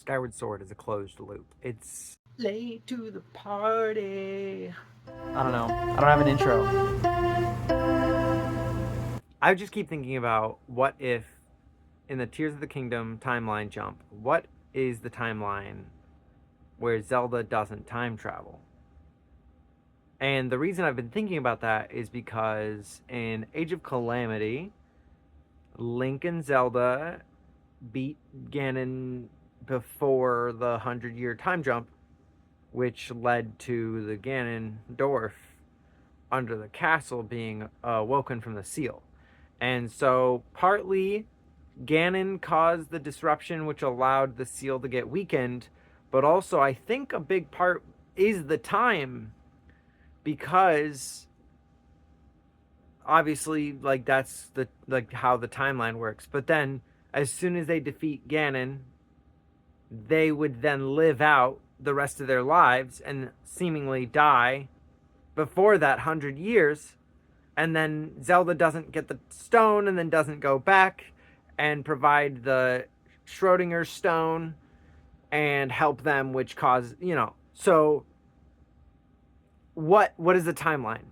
Skyward Sword is a closed loop. It's Late to the party. I don't know. I don't have an intro. I just keep thinking about what if in the Tears of the Kingdom timeline jump, what is the timeline where Zelda doesn't time travel? And the reason I've been thinking about that is because in Age of Calamity, Link and Zelda beat Ganon before the 100-year time jump, which led to the Ganondorf under the castle being woken from the seal. And so partly Ganon caused the disruption which allowed the seal to get weakened, but also I think a big part is the time, because obviously like that's the like how the timeline works. But then as soon as they defeat Ganon, they would then live out the rest of their lives and seemingly die before that 100 years, and then Zelda doesn't get the stone and then doesn't go back and provide the Schrodinger's stone and help them, which cause, so what is the timeline?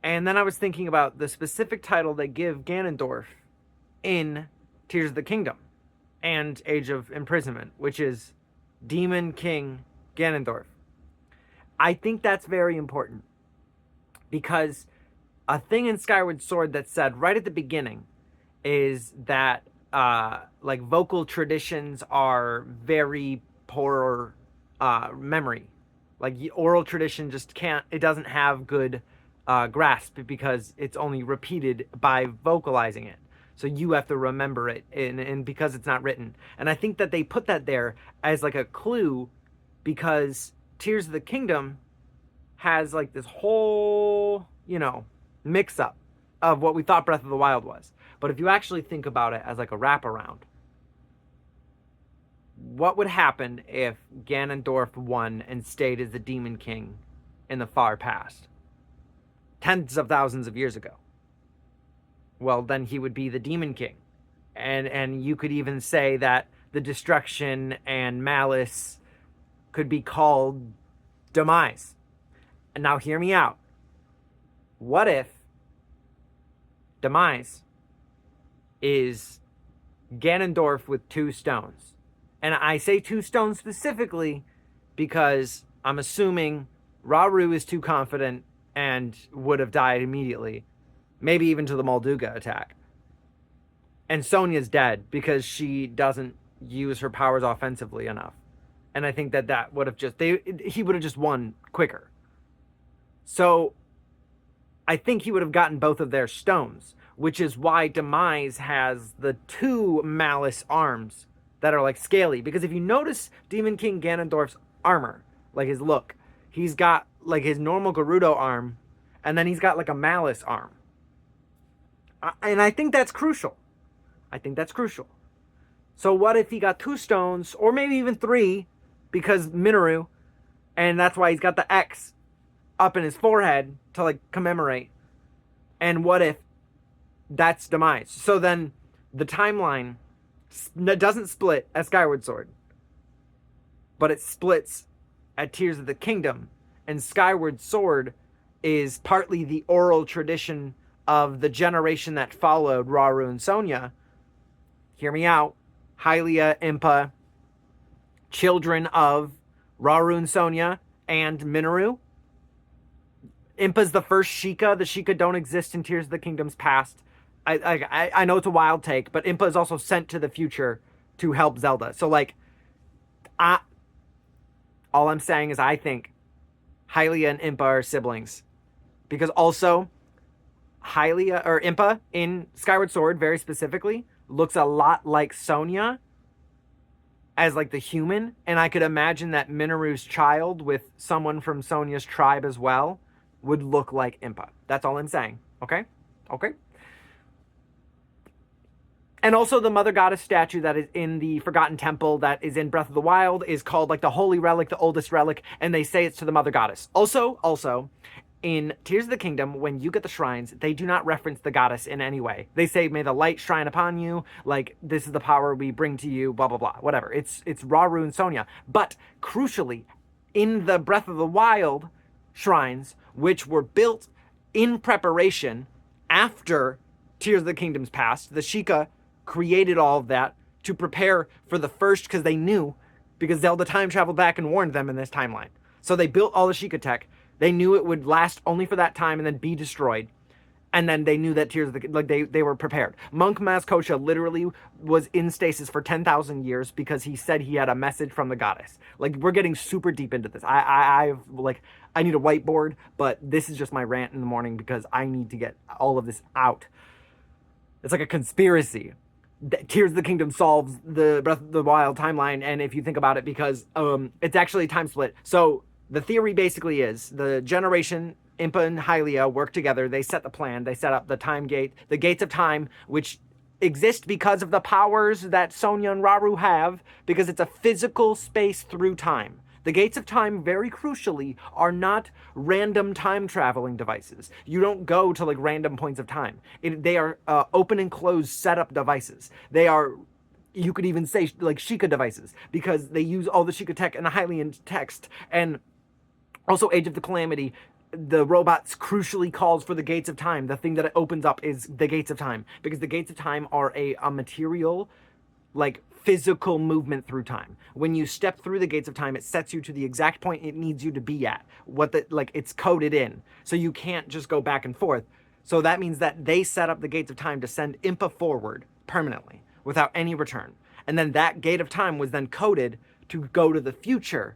And then I was thinking about the specific title they give Ganondorf in Tears of the Kingdom and Age of Imprisonment, which is Demon King Ganondorf. I think that's very important because a thing in Skyward Sword that said right at the beginning is that like vocal traditions are very poor memory. Like oral tradition just can't, it doesn't have good grasp because it's only repeated by vocalizing it. So you have to remember it, and because it's not written. And I think that they put that there as like a clue because Tears of the Kingdom has like this whole, mix up of what we thought Breath of the Wild was. But if you actually think about it as like a wraparound, what would happen if Ganondorf won and stayed as the Demon King in the far past? Tens of thousands of years ago. Well, then he would be the Demon King. And you could even say that the destruction and malice could be called demise. And now hear me out. What if demise is Ganondorf with 2 stones? And I say 2 stones specifically because I'm assuming Rauru is too confident and would have died immediately. Maybe even to the Molduga attack. And Sonia's dead because she doesn't use her powers offensively enough. And I think that would have he would have just won quicker. So I think he would have gotten both of their stones, which is why Demise has the 2 malice arms that are like scaly. Because if you notice Demon King Ganondorf's armor, like his look, he's got like his normal Gerudo arm, and then he's got like a malice arm. And I think that's crucial. So what if he got 2 stones, or maybe even 3, because Minoru, and that's why he's got the X up in his forehead to like commemorate. And what if that's Demise? So then the timeline doesn't split at Skyward Sword, but it splits at Tears of the Kingdom. And Skyward Sword is partly the oral tradition of the generation that followed Rauru and Sonia. Hear me out. Hylia, Impa, children of Rauru and Sonia, and Minoru. Impa's the first Sheikah. The Sheikah don't exist in Tears of the Kingdom's past. I know it's a wild take, but Impa is also sent to the future to help Zelda. So like, all I'm saying is I think Hylia and Impa are siblings. Because also, Hylia or Impa in Skyward Sword, very specifically, looks a lot like Sonia as like the human. And I could imagine that Minoru's child with someone from Sonia's tribe as well would look like Impa. That's all I'm saying. Okay? And also the Mother Goddess statue that is in the Forgotten Temple that is in Breath of the Wild is called like the Holy Relic, the oldest relic, and they say it's to the Mother Goddess. Also, in Tears of the Kingdom, when you get the shrines, they do not reference the goddess in any way. They say, "May the light shine upon you." Like, this is the power we bring to you. Blah blah blah. Whatever. It's Rauru and Sonia. But crucially, in the Breath of the Wild shrines, which were built in preparation after Tears of the Kingdom's past, the Sheikah created all of that to prepare for the first, because they knew, because Zelda time traveled back and warned them in this timeline. So they built all the Sheikah tech. They knew it would last only for that time and then be destroyed. And then they knew that Tears of the, like, they were prepared. Monk Mazkosha literally was in stasis for 10,000 years because he said he had a message from the goddess. Like, we're getting super deep into this. I need a whiteboard, but this is just my rant in the morning because I need to get all of this out. It's like a conspiracy. Tears of the Kingdom solves the Breath of the Wild timeline, and if you think about it, because it's actually a time split. So the theory basically is the generation Impa and Hylia work together. They set the plan. They set up the time gate, the gates of time, which exist because of the powers that Sonia and Rauru have, because it's a physical space through time. The gates of time, very crucially, are not random time traveling devices. You don't go to like random points of time. They are open and closed setup devices. They are, you could even say, like Sheikah devices, because they use all the Sheikah tech and the Hylian text. And also Age of the Calamity, the robots crucially calls for the gates of time. The thing that it opens up is the gates of time, because the gates of time are a material, like physical movement through time. When you step through the gates of time, it sets you to the exact point it needs you to be at. It's coded in. So you can't just go back and forth. So that means that they set up the gates of time to send Impa forward permanently without any return. And then that gate of time was then coded to go to the future.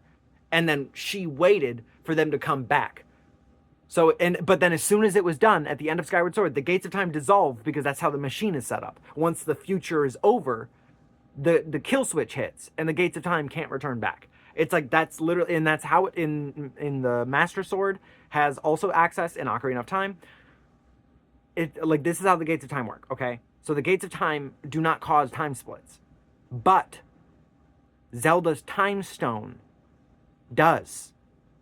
And then she waited for them to come back. But then as soon as it was done at the end of Skyward Sword, the gates of time dissolved, because that's how the machine is set up. Once the future is over, the kill switch hits and the gates of time can't return back. It's like, that's literally, and that's how it in the Master Sword has also access in Ocarina of Time. It, like, this is how the gates of time work, okay? So the gates of time do not cause time splits, but Zelda's time stone does,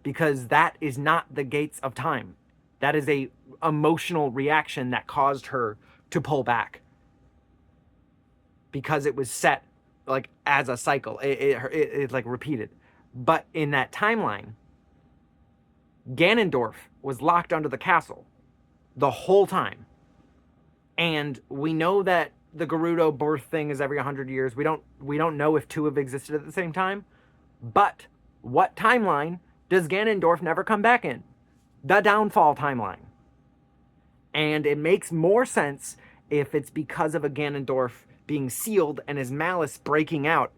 because that is not the gates of time. That is a emotional reaction that caused her to pull back, because it was set like as a cycle. It like repeated. But in that timeline, Ganondorf was locked under the castle the whole time. And we know that the Gerudo birth thing is every 100 years. We don't know if two have existed at the same time. But what timeline does Ganondorf never come back in? The Downfall timeline. And it makes more sense if it's because of a Ganondorf being sealed and his malice breaking out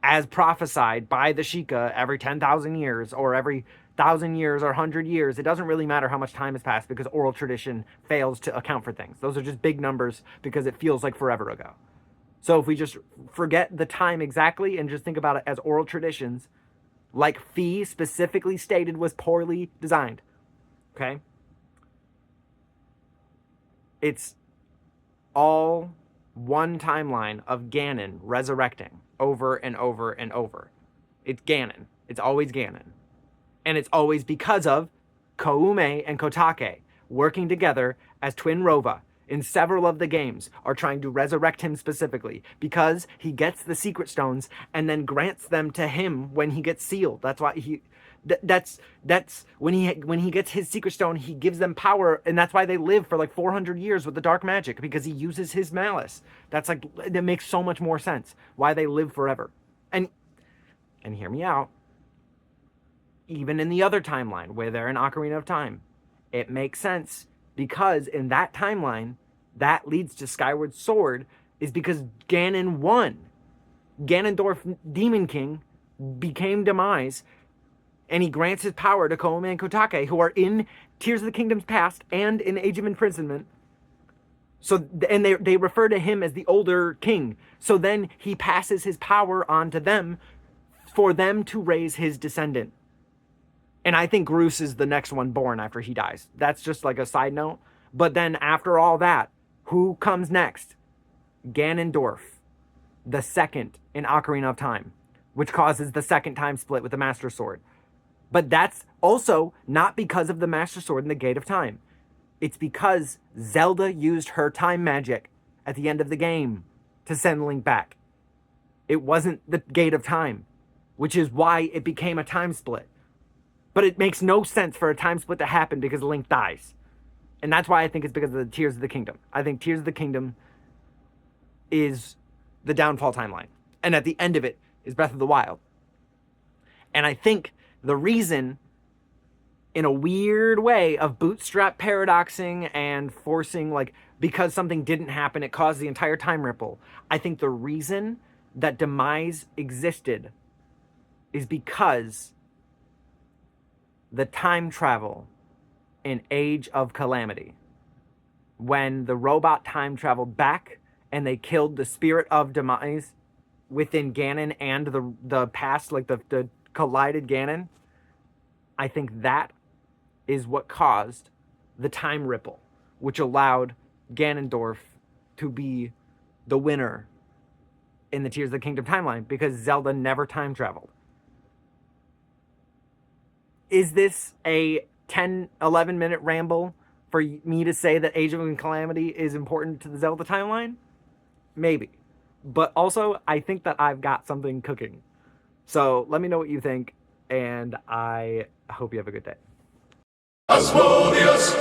as prophesied by the Sheikah every 10,000 years or every 1,000 years or 100 years. It doesn't really matter how much time has passed, because oral tradition fails to account for things. Those are just big numbers because it feels like forever ago. So if we just forget the time exactly and just think about it as oral traditions, like Fee specifically stated was poorly designed, okay? It's all one timeline of Ganon resurrecting over and over and over. It's Ganon. It's always Ganon. And it's always because of Koume and Kotake working together as Twin Rova in several of the games are trying to resurrect him specifically, because he gets the secret stones and then grants them to him when he gets sealed. That's why that's when he gets his secret stone, he gives them power, and that's why they live for like 400 years with the dark magic, because he uses his malice. That's like, that makes so much more sense why they live forever. And hear me out. Even in the other timeline where they're in Ocarina of Time, it makes sense, because in that timeline that leads to Skyward Sword is because Ganon won. Ganondorf, Demon King, became Demise, and he grants his power to Koume and Kotake, who are in Tears of the Kingdom's past and in Age of Imprisonment. So, and they refer to him as the older king. So then he passes his power on to them for them to raise his descendant. And I think Groose is the next one born after he dies. That's just like a side note. But then after all that, who comes next? Ganondorf, the second in Ocarina of Time, which causes the second time split with the Master Sword. But that's also not because of the Master Sword and the Gate of Time. It's because Zelda used her time magic at the end of the game to send Link back. It wasn't the Gate of Time, which is why it became a time split. But it makes no sense for a time split to happen because Link dies. And that's why I think it's because of the Tears of the Kingdom. I think Tears of the Kingdom is the downfall timeline. And at the end of it is Breath of the Wild. And I think the reason, in a weird way of bootstrap paradoxing and forcing, like, because something didn't happen, it caused the entire time ripple. I think the reason that demise existed is because the time travel in Age of Calamity, when the robot time traveled back and they killed the spirit of demise within Ganon and the past, like the collided Ganon, I think that is what caused the time ripple, which allowed Ganondorf to be the winner in the Tears of the Kingdom timeline, because Zelda never time traveled. Is this a 10, 11-minute ramble for me to say that Age of Calamity is important to the Zelda timeline? Maybe. But also, I think that I've got something cooking. So let me know what you think, and I hope you have a good day. Asmodeus!